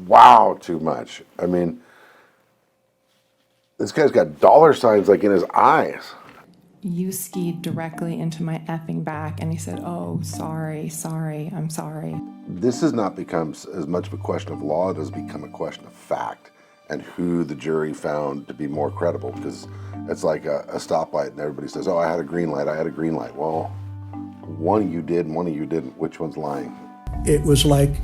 wow too much. I mean, this guy's got dollar signs like in his eyes. You skied directly into my effing back, and he said, oh, sorry, I'm sorry. This has not become as much of a question of law, it has become a question of fact and who the jury found to be more credible, because it's like a stoplight and everybody says, oh, I had a green light. Well, one of you did and one of you didn't. Which one's lying? It was like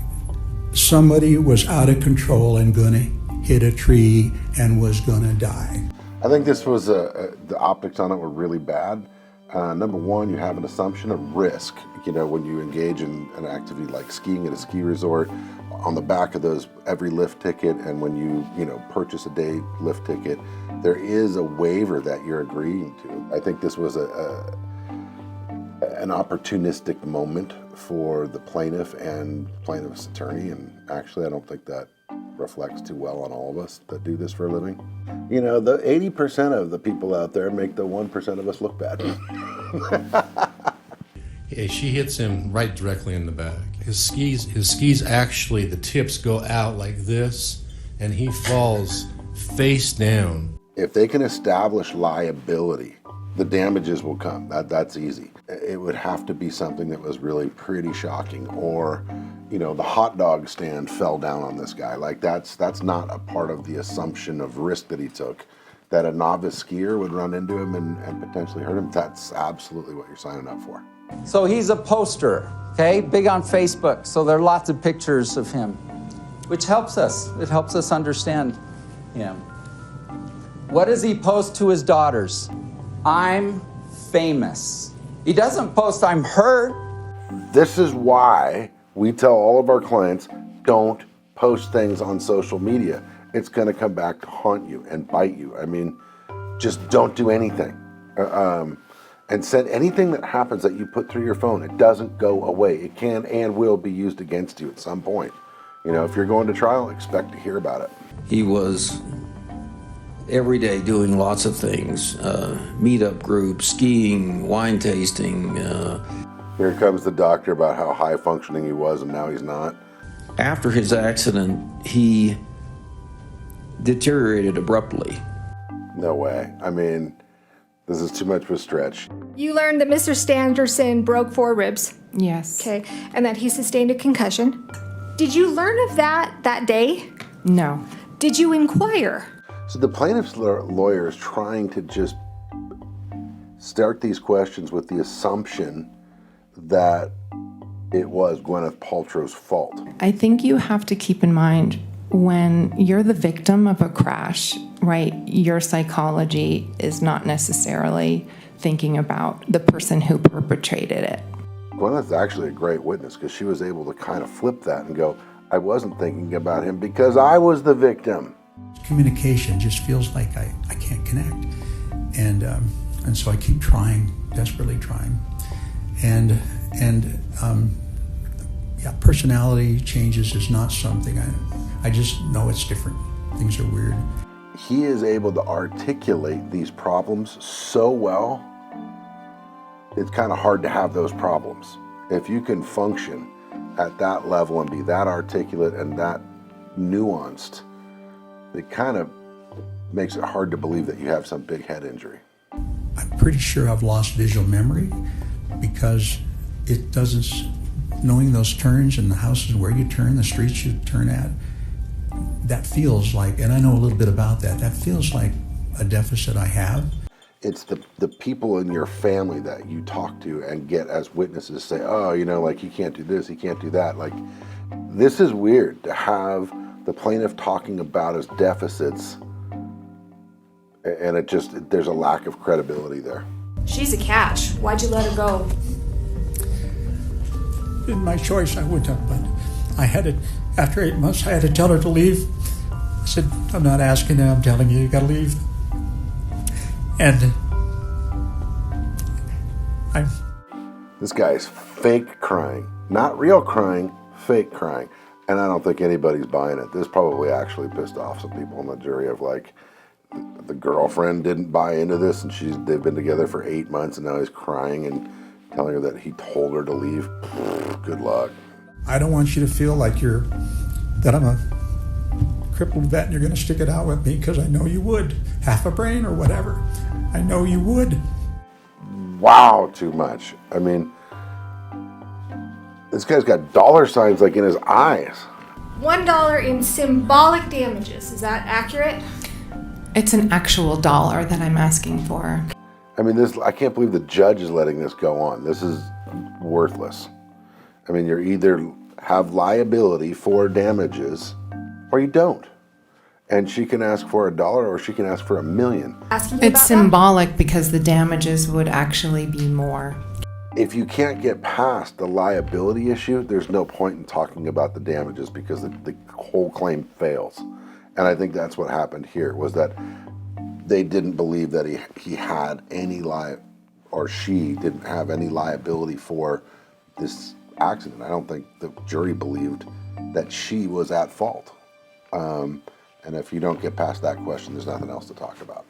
somebody was out of control and gonna hit a tree and was gonna die. I think this was the optics on it were really bad. Number one, you have an assumption of risk. You know, when you engage in an activity like skiing at a ski resort, on the back of those every lift ticket, and when you purchase a day lift ticket, there is a waiver that you're agreeing to. I think this was an opportunistic moment for the plaintiff and plaintiff's attorney, and actually I don't think that reflects too well on all of us that do this for a living. You know, the 80% of the people out there make the 1% of us look bad. Yeah, she hits him right directly in the back. His skis actually, the tips go out like this, and he falls face down. If they can establish liability, the damages will come. That's easy. It would have to be something that was really pretty shocking, or the hot dog stand fell down on this guy. Like that's not a part of the assumption of risk that he took, that a novice skier would run into him and potentially hurt him. That's absolutely what you're signing up for. So he's a poster, okay? Big on Facebook, so there are lots of pictures of him, which helps us. It helps us understand him. What does he post to his daughters? I'm famous. He doesn't post, I'm hurt. This is why we tell all of our clients, don't post things on social media. It's gonna come back to haunt you and bite you. I mean, just don't do anything. And send anything that happens that you put through your phone. It doesn't go away. It can and will be used against you at some point. If you're going to trial, expect to hear about it. He was every day doing lots of things, meetup groups, skiing, wine tasting. Here comes the doctor about how high functioning he was and now he's not. After his accident, he deteriorated abruptly. No way. I mean, this is too much of a stretch. You learned that Mr. Standerson broke 4 ribs. Yes. Okay, and that he sustained a concussion. Did you learn of that day? No. Did you inquire? So the plaintiff's lawyer is trying to just start these questions with the assumption that it was Gwyneth Paltrow's fault. I think you have to keep in mind, when you're the victim of a crash, right, your psychology is not necessarily thinking about the person who perpetrated it. Gwyneth's actually a great witness because she was able to kind of flip that and go, I wasn't thinking about him because I was the victim. Communication just feels like I can't connect. And so I keep trying, desperately trying. And personality changes is not something I just know it's different. Things are weird. He is able to articulate these problems so well, it's kind of hard to have those problems. If you can function at that level and be that articulate and that nuanced, it kind of makes it hard to believe that you have some big head injury. I'm pretty sure I've lost visual memory because it doesn't, knowing those turns and the houses where you turn, the streets you turn at, that feels like, and I know a little bit about that, that feels like a deficit I have. It's the people in your family that you talk to and get as witnesses say, oh, like he can't do this, he can't do that. Like, this is weird to have the plaintiff talking about his deficits, and there's a lack of credibility there. She's a catch. Why'd you let her go? In my choice, I wouldn't have, but I had to, after 8 months, I had to tell her to leave. I said, I'm not asking you, I'm telling you, you gotta leave. And This guy's fake crying. Not real crying, fake crying. And I don't think anybody's buying it. This probably actually pissed off some people on the jury of like, the girlfriend didn't buy into this and they've been together for 8 months and now he's crying and telling her that he told her to leave. Good luck. I don't want you to feel like that I'm a crippled vet and you're going to stick it out with me because I know you would. Half a brain or whatever. I know you would. Wow, too much. I mean, this guy's got dollar signs like in his eyes. $1 in symbolic damages. Is that accurate? It's an actual dollar that I'm asking for. I mean, I can't believe the judge is letting this go on. This is worthless. I mean, you're either have liability for damages or you don't. And she can ask for $1 or she can ask for $1 million. Asking you It's about symbolic because the damages would actually be more. If you can't get past the liability issue, there's no point in talking about the damages because the whole claim fails. And I think that's what happened here, was that they didn't believe that he had any or she didn't have any liability for this accident. I don't think the jury believed that she was at fault. And if you don't get past that question, there's nothing else to talk about.